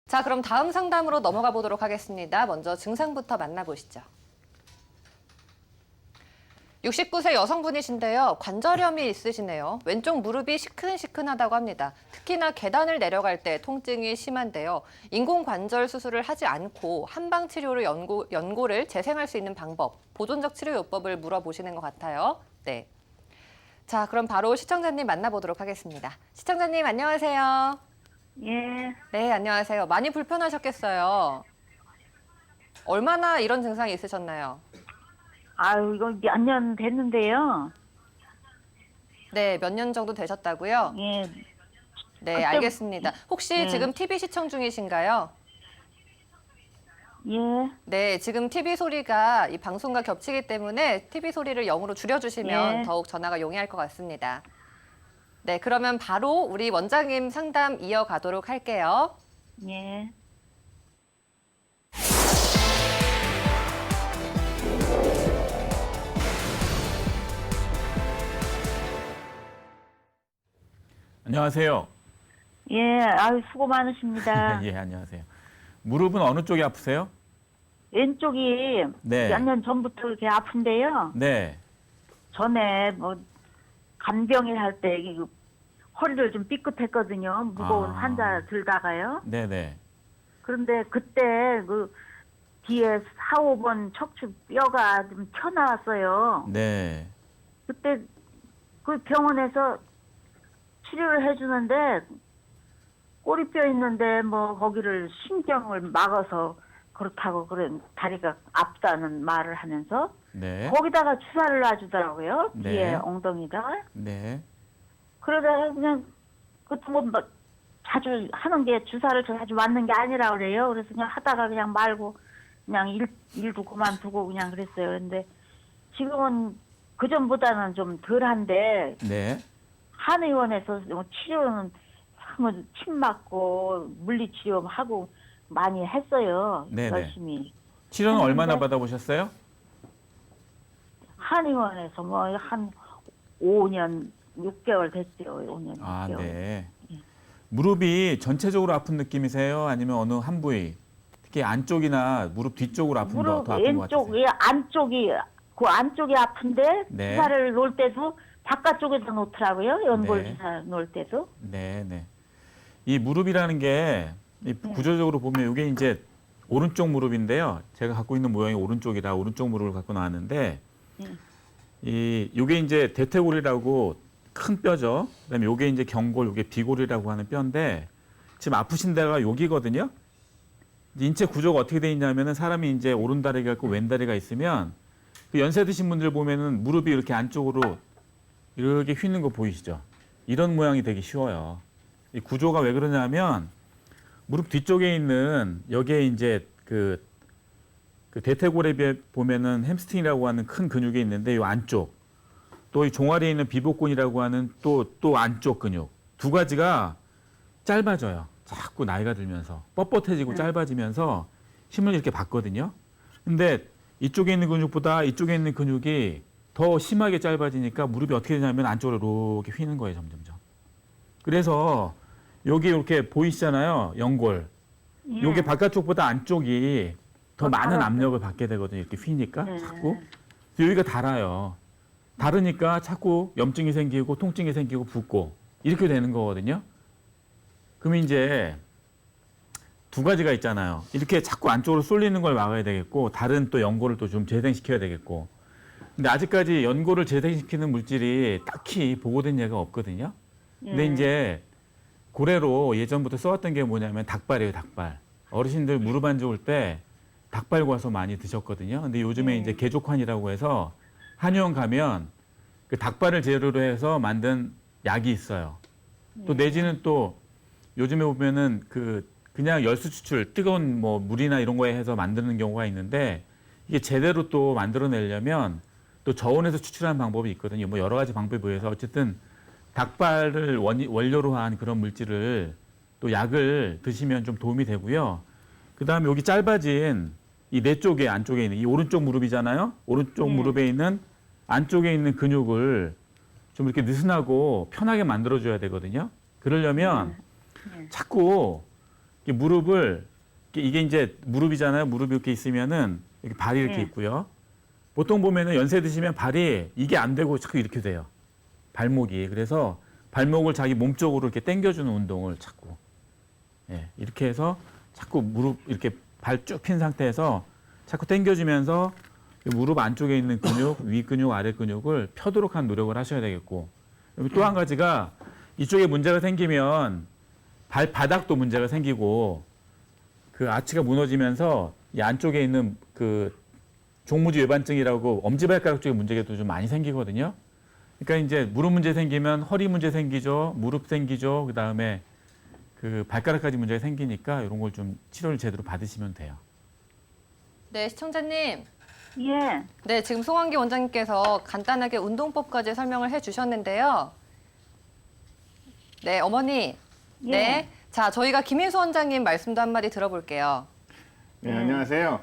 자, 그럼 다음 상담으로 넘어가 보도록 하겠습니다. 먼저 증상부터 만나보시죠. 69세 여성분이신데요. 관절염이 있으시네요. 왼쪽 무릎이 시큰시큰하다고 합니다. 특히나 계단을 내려갈 때 통증이 심한데요. 인공관절 수술을 하지 않고 한방치료로 연골을 재생할 수 있는 방법, 보존적 치료요법을 물어보시는 것 같아요. 네. 자, 그럼 바로 시청자님 만나보도록 하겠습니다. 시청자님 안녕하세요. 예, 네, 안녕하세요. 많이 불편하셨겠어요. 얼마나 이런 증상이 있으셨나요? 아유, 이거 몇 년 됐는데요. 네, 몇 년 정도 되셨다고요? 예, 네, 그때- 알겠습니다. 혹시 네. 지금 TV 시청 중이신가요? 예, 네, 지금 TV 소리가 이 방송과 겹치기 때문에 TV 소리를 0으로 줄여주시면 예. 더욱 전화가 용이할 것 같습니다. 네, 그러면 바로 우리 원장님 상담 이어가도록 할게요. 예. 안녕하세요. 예, 아유, 수고 많으십니다. 예, 안녕하세요. 무릎은 어느 쪽이 아프세요? 왼쪽이 네. 몇 년 전부터 이렇게 아픈데요. 네. 전에 뭐, 간병일 할 때 허리를 좀 삐끗했거든요. 무거운 아. 환자 들다가요. 네네. 그런데 그때 그 뒤에 4, 5번 척추 뼈가 좀 튀어나왔어요. 네. 그때 그 병원에서 치료를 해주는데 꼬리뼈 있는데 뭐 거기를 신경을 막아서 그렇다고 그래 다리가 아프다는 말을 하면서 네. 거기다가 주사를 놔주더라고요. 네. 뒤에 엉덩이다가. 네. 그러다가 그냥 그것도 뭐 자주 하는 게 주사를 자주 맞는 게 아니라 그래요. 그래서 그냥 하다가 그냥 말고 그냥 일도 그만두고 그냥 그랬어요. 그런데 지금은 그전보다는 좀 덜한데 네. 한의원에서 뭐 치료는 뭐 침 맞고 물리치료 하고 많이 했어요. 네네. 열심히. 치료는 했는데 얼마나 받아보셨어요? 한의원에서 뭐 한 5년 6개월 됐죠. 5년 아, 6개월. 네. 무릎이 전체적으로 아픈 느낌이세요? 아니면 어느 한 부위? 특히 안쪽이나 무릎 뒤쪽으로 아픈 무릎 더 아픈 것 같으세요? 왼쪽이 안쪽이 그 안쪽이 아픈데 네. 주사를 놓을 때도 바깥쪽에다 놓더라고요. 연골 네. 주사 놓을 때도. 네, 네. 이 무릎이라는 게 구조적으로 보면 이게 이제 오른쪽 무릎인데요. 제가 갖고 있는 모양이 오른쪽이라 오른쪽 무릎을 갖고 나왔는데 요게 이제 대퇴골이라고 큰 뼈죠. 그다음에 요게 이제 경골, 요게 비골이라고 하는 뼈인데 지금 아프신 데가 여기거든요. 인체 구조가 어떻게 돼 있냐면은 사람이 이제 오른다리가 있고 왼다리가 있으면 그 연세 드신 분들 보면은 무릎이 이렇게 안쪽으로 이렇게 휘는 거 보이시죠? 이런 모양이 되기 쉬워요. 이 구조가 왜 그러냐면 무릎 뒤쪽에 있는 여기에 이제 그 대퇴골에 비해 보면은 햄스트링이라고 하는 큰 근육이 있는데 이 안쪽 또 이 종아리에 있는 비복근이라고 하는 또 안쪽 근육 두 가지가 짧아져요. 자꾸 나이가 들면서 뻣뻣해지고 짧아지면서 힘을 이렇게 받거든요. 근데 이쪽에 있는 근육보다 이쪽에 있는 근육이 더 심하게 짧아지니까 무릎이 어떻게 되냐면 안쪽으로 이렇게 휘는 거예요, 점점점. 그래서 여기 이렇게 보이시잖아요, 연골. 예. 요게 바깥쪽보다 안쪽이 더 많은 알았어요. 압력을 받게 되거든요. 이렇게 휘니까 네. 자꾸. 그래서 여기가 닳아요. 다르니까 자꾸 염증이 생기고 통증이 생기고 붓고 이렇게 되는 거거든요. 그럼 이제 두 가지가 있잖아요. 이렇게 자꾸 안쪽으로 쏠리는 걸 막아야 되겠고 다른 또 연골을 또 좀 재생시켜야 되겠고. 근데 아직까지 연골을 재생시키는 물질이 딱히 보고된 예가 없거든요. 근데 예. 이제 고래로 예전부터 써왔던 게 뭐냐면 닭발이에요, 닭발. 어르신들 무릎 안 좋을 때 닭발 과서 많이 드셨거든요. 근데 요즘에 이제 개족환이라고 해서 한의원 가면 그 닭발을 재료로 해서 만든 약이 있어요. 또 내지는 또 요즘에 보면은 그냥 열수 추출, 뜨거운 뭐 물이나 이런 거에 해서 만드는 경우가 있는데 이게 제대로 또 만들어내려면 또 저온에서 추출하는 방법이 있거든요. 뭐 여러 가지 방법에 의해서 어쨌든 닭발을 원료로 한 그런 물질을 또 약을 드시면 좀 도움이 되고요. 그다음에 여기 짧아진 이 내 쪽에 안쪽에 있는 이 오른쪽 무릎이잖아요. 오른쪽 무릎에 있는 안쪽에 있는 근육을 좀 이렇게 느슨하고 편하게 만들어줘야 되거든요. 그러려면 자꾸 이 무릎을 이게 이제 무릎이잖아요. 무릎이 이렇게 있으면은 이렇게 발이 이렇게 네. 있고요. 보통 보면은 연세 드시면 발이 이게 안 되고 자꾸 이렇게 돼요. 발목이. 그래서 발목을 자기 몸 쪽으로 이렇게 당겨주는 운동을 자꾸 이렇게 해서 자꾸 무릎 이렇게 발 쭉 핀 상태에서 자꾸 당겨주면서 무릎 안쪽에 있는 근육, 위 근육, 아래 근육을 펴도록 한 노력을 하셔야 되겠고 또 한 가지가 이쪽에 문제가 생기면 발바닥도 문제가 생기고 그 아치가 무너지면서 이 안쪽에 있는 그 종무지 외반증이라고 엄지발가락 쪽에 문제가 좀 많이 생기거든요. 그러니까 이제 무릎 문제 생기면 허리 문제 생기죠, 무릎 생기죠, 그 다음에 그 발가락까지 문제가 생기니까 이런 걸 좀 치료를 제대로 받으시면 돼요. 네, 시청자님. 예. 네, 지금 송환기 원장님께서 간단하게 운동법까지 설명을 해주셨는데요. 네, 어머니. 예. 네. 자, 저희가 김인수 원장님 말씀도 한마디 들어볼게요. 네, 안녕하세요.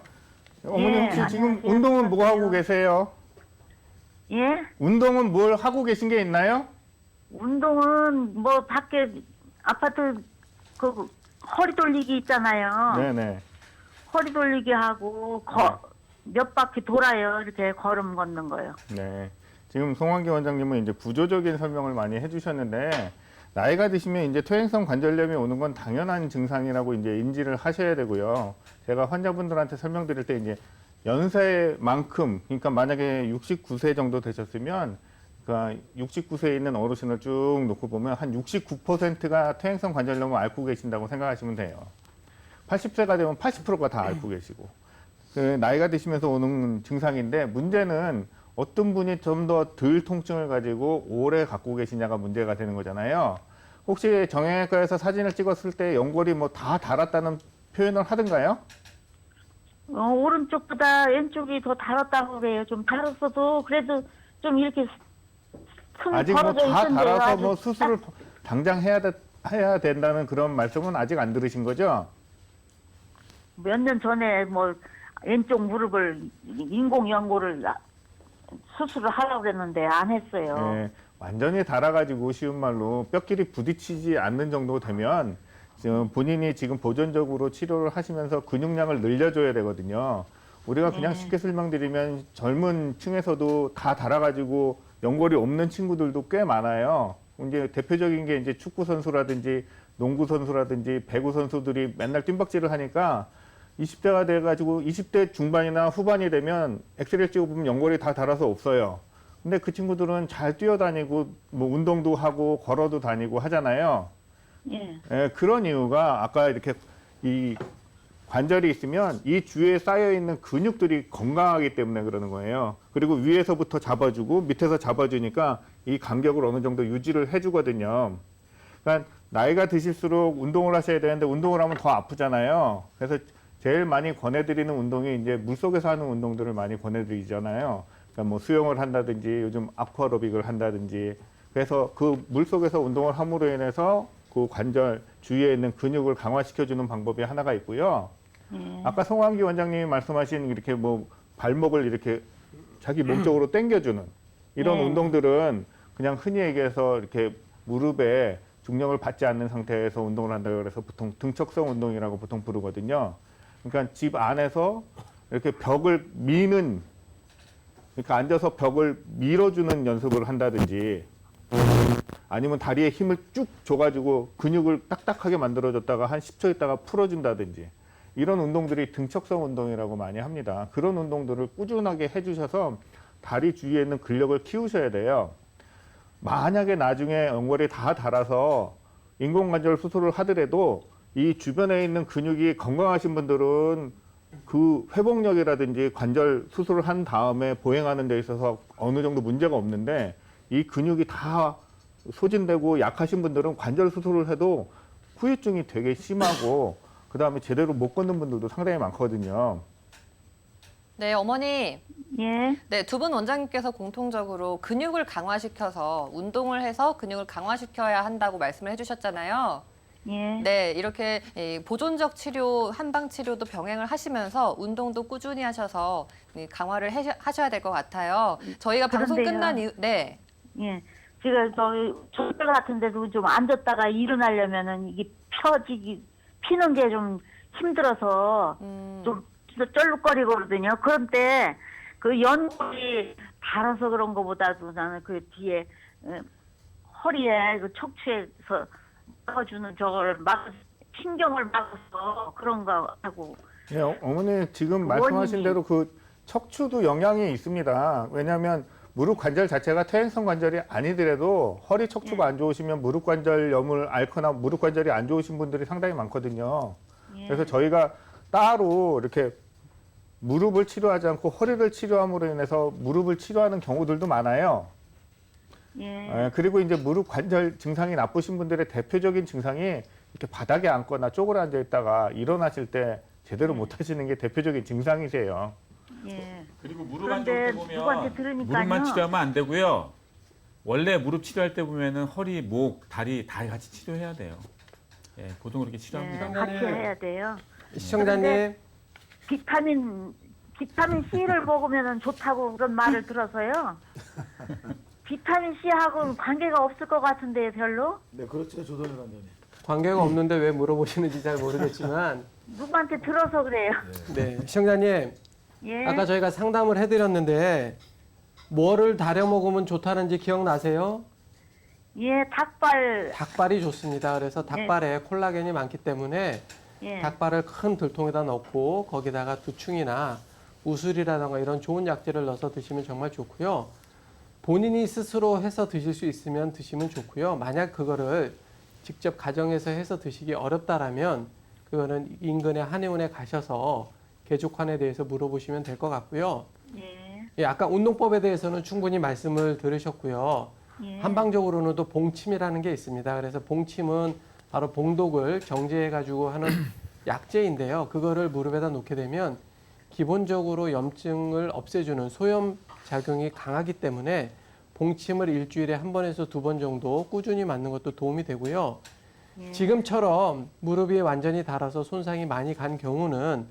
어머니 혹시 예, 지금 안녕하세요. 운동은 뭐 하고 계세요? 예. 운동은 뭘 하고 계신 게 있나요? 운동은 뭐 밖에 아파트 그 허리 돌리기 있잖아요. 네네. 허리 돌리기 하고 몇 바퀴 돌아요. 이렇게 걸음 걷는 거요. 네. 지금 송환기 원장님은 이제 구조적인 설명을 많이 해주셨는데 나이가 드시면 이제 퇴행성 관절염이 오는 건 당연한 증상이라고 이제 인지를 하셔야 되고요. 제가 환자분들한테 설명드릴 때 이제 연세만큼 그러니까 만약에 69세 정도 되셨으면 그러니까 69세에 있는 어르신을 쭉 놓고 보면 한 69%가 퇴행성 관절염을 앓고 계신다고 생각하시면 돼요. 80세가 되면 80%가 다 앓고 계시고 그 나이가 드시면서 오는 증상인데 문제는 어떤 분이 좀 더 덜 통증을 가지고 오래 갖고 계시냐가 문제가 되는 거잖아요. 혹시 정형외과에서 사진을 찍었을 때 연골이 뭐 다 닳았다는 표현을 하던가요? 오른쪽보다 왼쪽이 더 달았다고 그래요. 좀 달았어도 그래도 좀 이렇게 큰 아직 뭐 벌어져 다 있던데요. 닳아서 아주 뭐 수술을 당장 해야 된다는 그런 말씀은 아직 안 들으신 거죠? 몇 년 전에 뭐 왼쪽 무릎을 인공 연골을 수술을 하려고 그랬는데 안 했어요. 네, 완전히 닳아가지고 쉬운 말로 뼈끼리 부딪히지 않는 정도 되면 지금 본인이 지금 보존적으로 치료를 하시면서 근육량을 늘려줘야 되거든요. 우리가 그냥 쉽게 설명드리면 젊은 층에서도 다 닳아가지고 연골이 없는 친구들도 꽤 많아요. 이제 대표적인 게 이제 축구 선수라든지 농구 선수라든지 배구 선수들이 맨날 뜀박질을 하니까 20대가 돼가지고 20대 중반이나 후반이 되면 엑스레이 찍어보면 연골이 다 닳아서 없어요. 근데 그 친구들은 잘 뛰어다니고 뭐 운동도 하고 걸어도 다니고 하잖아요. 예. 예, 그런 이유가 아까 이렇게 이 관절이 있으면 이 주위에 쌓여 있는 근육들이 건강하기 때문에 그러는 거예요. 그리고 위에서부터 잡아주고 밑에서 잡아주니까 이 간격을 어느 정도 유지를 해주거든요. 그러니까 나이가 드실수록 운동을 하셔야 되는데 운동을 하면 더 아프잖아요. 그래서 제일 많이 권해드리는 운동이 이제 물속에서 하는 운동들을 많이 권해드리잖아요. 그러니까 뭐 수영을 한다든지 요즘 아쿠아로빅을 한다든지 그래서 그 물속에서 운동을 함으로 인해서 그 관절 주위에 있는 근육을 강화시켜주는 방법이 하나가 있고요. 아까 송환기 원장님이 말씀하신 이렇게 뭐 발목을 이렇게 자기 몸쪽으로 당겨주는 이런 운동들은 그냥 흔히 얘기해서 이렇게 무릎에 중력을 받지 않는 상태에서 운동을 한다고 해서 보통 등척성 운동이라고 보통 부르거든요. 그러니까 집 안에서 이렇게 벽을 미는 그러니까 앉아서 벽을 밀어주는 연습을 한다든지 아니면 다리에 힘을 쭉 줘가지고 근육을 딱딱하게 만들어줬다가 한 10초 있다가 풀어준다든지 이런 운동들이 등척성 운동이라고 많이 합니다. 그런 운동들을 꾸준하게 해주셔서 다리 주위에 있는 근력을 키우셔야 돼요. 만약에 나중에 연골이 다 닳아서 인공관절 수술을 하더라도 이 주변에 있는 근육이 건강하신 분들은 그 회복력이라든지 관절 수술을 한 다음에 보행하는 데 있어서 어느 정도 문제가 없는데 이 근육이 다 소진되고 약하신 분들은 관절 수술을 해도 후유증이 되게 심하고 그 다음에 제대로 못 걷는 분들도 상당히 많거든요. 네, 어머니. 예. 네, 두 분 원장님께서 공통적으로 근육을 강화시켜서 운동을 해서 근육을 강화시켜야 한다고 말씀을 해주셨잖아요. 예. 네, 이렇게 보존적 치료, 한방 치료도 병행을 하시면서 운동도 꾸준히 하셔서 강화를 하셔야 될 것 같아요. 저희가 방송 그런데요. 끝난 이후, 네. 예. 제가 저희 족뼈 같은 데도 좀 앉았다가 일어나려면은 이게 피는 게 좀 힘들어서 좀 쩔룩거리거든요. 그런데 그 연골이 달아서 그런 거보다도 나는 그 뒤에 허리에 그 척추에서 막아주는 저걸 신경을 막아서 그런 거 하고. 예, 어머니 지금 원인이- 말씀하신 대로 그 척추도 영향이 있습니다. 왜냐하면 무릎 관절 자체가 퇴행성 관절이 아니더라도 허리 척추가 안 좋으시면 무릎 관절염을 앓거나 무릎 관절이 안 좋으신 분들이 상당히 많거든요. 예. 그래서 저희가 따로 이렇게 무릎을 치료하지 않고 허리를 치료함으로 인해서 무릎을 치료하는 경우들도 많아요. 예. 그리고 이제 무릎 관절 증상이 나쁘신 분들의 대표적인 증상이 이렇게 바닥에 앉거나 쪼그려 앉아 있다가 일어나실 때 제대로 못 하시는 게 대표적인 증상이세요. 예. 그리고 무릎 그런데 안좋을 때 누구한테 보면 들으니까요. 무릎만 치료하면 안 되고요. 원래 무릎 치료할 때 보면은 허리, 목, 다리 다 같이 치료해야 돼요. 예, 보통 그렇게 치료합니다. 예, 같이 해야 돼요. 시청자님, 비타민 C를 먹으면 좋다고 그런 말을 들어서요. 비타민 C하고는 관계가 없을 것 같은데요, 별로? 네, 그렇죠. 조동현 원장님. 관계가 없는데 왜 물어보시는지 잘 모르겠지만, 누구한테 들어서 그래요. 네, 시청자님, 예. 아까 저희가 상담을 해드렸는데, 뭐를 다려 먹으면 좋다는지 기억나세요? 예, 닭발. 닭발이 좋습니다. 그래서 닭발에 콜라겐이 많기 때문에 예. 닭발을 큰 들통에다 넣고 거기다가 두충이나 우술이라던가 이런 좋은 약재를 넣어서 드시면 정말 좋고요. 본인이 스스로 해서 드실 수 있으면 드시면 좋고요. 만약 그거를 직접 가정에서 해서 드시기 어렵다라면 그거는 인근의 한의원에 가셔서 개족환에 대해서 물어보시면 될 것 같고요. 예. 예, 아까 운동법에 대해서는 충분히 말씀을 들으셨고요. 예. 한방적으로는 또 봉침이라는 게 있습니다. 그래서 봉침은 바로 봉독을 정제해가지고 하는 약재인데요. 그거를 무릎에다 놓게 되면 기본적으로 염증을 없애주는 소염 작용이 강하기 때문에 봉침을 일주일에 한 번에서 두 번 정도 꾸준히 맞는 것도 도움이 되고요. 지금처럼 무릎이 완전히 닳아서 손상이 많이 간 경우는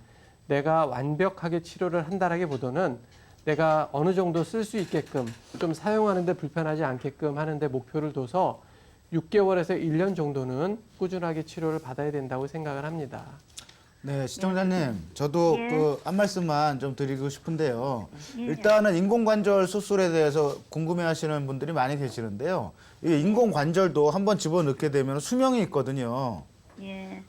내가 완벽하게 치료를 한다라기보다는 내가 어느 정도 쓸 수 있게끔 좀 사용하는데 불편하지 않게끔 하는데 목표를 둬서 6개월에서 1년 정도는 꾸준하게 치료를 받아야 된다고 생각을 합니다. 네, 시청자님, 저도 예. 그 한 말씀만 좀 드리고 싶은데요. 일단은 인공관절 수술에 대해서 궁금해하시는 분들이 많이 계시는데요. 이 인공관절도 한번 집어넣게 되면 수명이 있거든요. 예.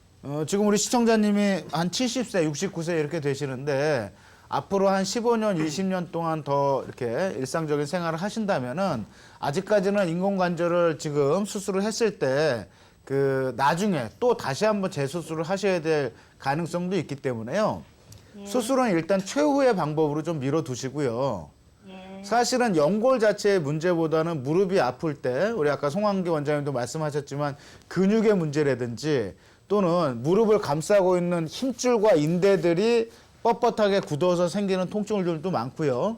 지금 우리 시청자님이 한 70세, 69세 이렇게 되시는데 앞으로 한 15년, 20년 동안 더 이렇게 일상적인 생활을 하신다면은 아직까지는 인공관절을 지금 수술을 했을 때 그 나중에 또 다시 한번 재수술을 하셔야 될 가능성도 있기 때문에요. 수술은 일단 최후의 방법으로 좀 미뤄두시고요. 예. 사실은 연골 자체의 문제보다는 무릎이 아플 때 우리 아까 송환기 원장님도 말씀하셨지만 근육의 문제라든지 또는 무릎을 감싸고 있는 힘줄과 인대들이 뻣뻣하게 굳어서 생기는 통증들도 많고요.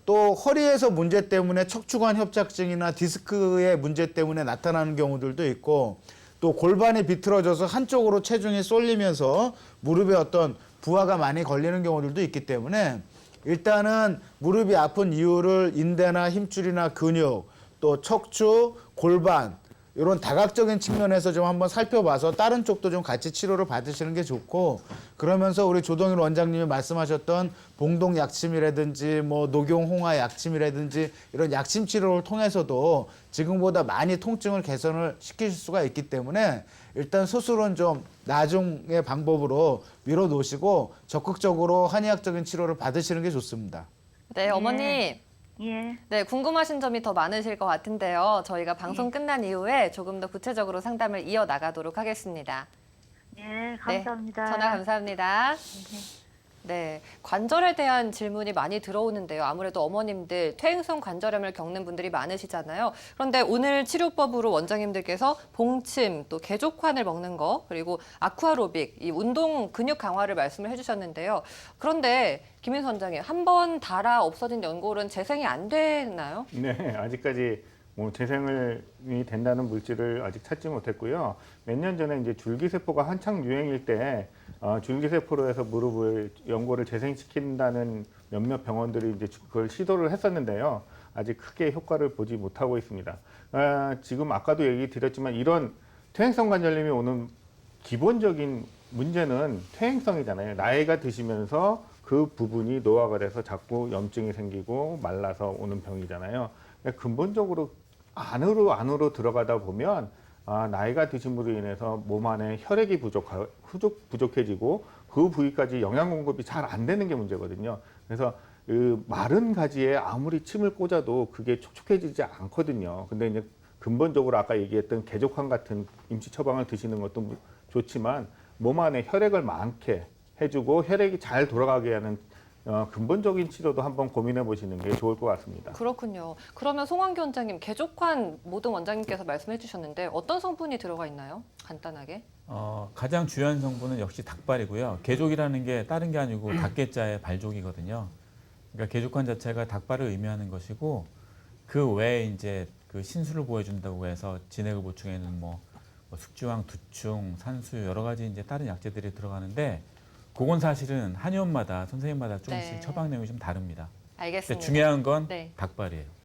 또 허리에서 문제 때문에 척추관 협착증이나 디스크의 문제 때문에 나타나는 경우들도 있고 또 골반이 비틀어져서 한쪽으로 체중이 쏠리면서 무릎에 어떤 부하가 많이 걸리는 경우들도 있기 때문에 일단은 무릎이 아픈 이유를 인대나 힘줄이나 근육 또 척추, 골반 이런 다각적인 측면에서 좀 한번 살펴봐서 다른 쪽도 좀 같이 치료를 받으시는 게 좋고 그러면서 우리 조동일 원장님이 말씀하셨던 봉동 약침이라든지 뭐 녹용홍화 약침이라든지 이런 약침 치료를 통해서도 지금보다 많이 통증을 개선을 시키실 수가 있기 때문에 일단 수술은 좀 나중의 방법으로 미뤄 놓으시고 적극적으로 한의학적인 치료를 받으시는 게 좋습니다. 네, 어머니. 예. 네, 궁금하신 점이 더 많으실 것 같은데요. 저희가 방송 끝난 이후에 조금 더 구체적으로 상담을 이어나가도록 하겠습니다. 예, 감사합니다. 네, 전화 감사합니다. 네, 관절에 대한 질문이 많이 들어오는데요. 아무래도 어머님들 퇴행성 관절염을 겪는 분들이 많으시잖아요. 그런데 오늘 치료법으로 원장님들께서 봉침, 또 개족환을 먹는 거, 그리고 아쿠아로빅, 이 운동 근육 강화를 말씀을 해주셨는데요. 그런데 김인수 원장님, 한 번 닳아 없어진 연골은 재생이 안 되나요? 네, 아직까지 뭐 재생이 된다는 물질을 아직 찾지 못했고요. 몇 년 전에 이제 줄기세포가 한창 유행일 때 줄기세포로 해서 무릎을 연골을 재생시킨다는 몇몇 병원들이 이제 그걸 시도를 했었는데요. 아직 크게 효과를 보지 못하고 있습니다. 지금 아까도 얘기 드렸지만 이런 퇴행성 관절염이 오는 기본적인 문제는 퇴행성이잖아요. 나이가 드시면서 그 부분이 노화가 돼서 자꾸 염증이 생기고 말라서 오는 병이잖아요. 그러니까 근본적으로 안으로 들어가다 보면 나이가 드심으로 인해서 몸 안에 혈액이 부족해지고 그 부위까지 영양 공급이 잘 안 되는 게 문제거든요. 그래서 그 마른 가지에 아무리 침을 꽂아도 그게 촉촉해지지 않거든요. 근데 이제 근본적으로 아까 얘기했던 개족환 같은 임시 처방을 드시는 것도 좋지만 몸 안에 혈액을 많게 해주고 혈액이 잘 돌아가게 하는 근본적인 치료도 한번 고민해 보시는 게 좋을 것 같습니다. 그렇군요. 그러면 송환기 원장님, 개족환 모든 원장님께서 말씀해 주셨는데 어떤 성분이 들어가 있나요? 간단하게. 가장 주요한 성분은 역시 닭발이고요. 개족이라는 게 다른 게 아니고 닭개자의 발족이거든요. 그러니까 개족환 자체가 닭발을 의미하는 것이고 그 외에 이제 그 신수를 보여준다고 해서 진액을 보충에는 뭐 숙주황, 두충, 산수 여러 가지 이제 다른 약재들이 들어가는데 그건 사실은 한의원마다 선생님마다 조금씩 네. 처방 내용이 좀 다릅니다. 근데 알겠습니다. 중요한 건 네. 닭발이에요.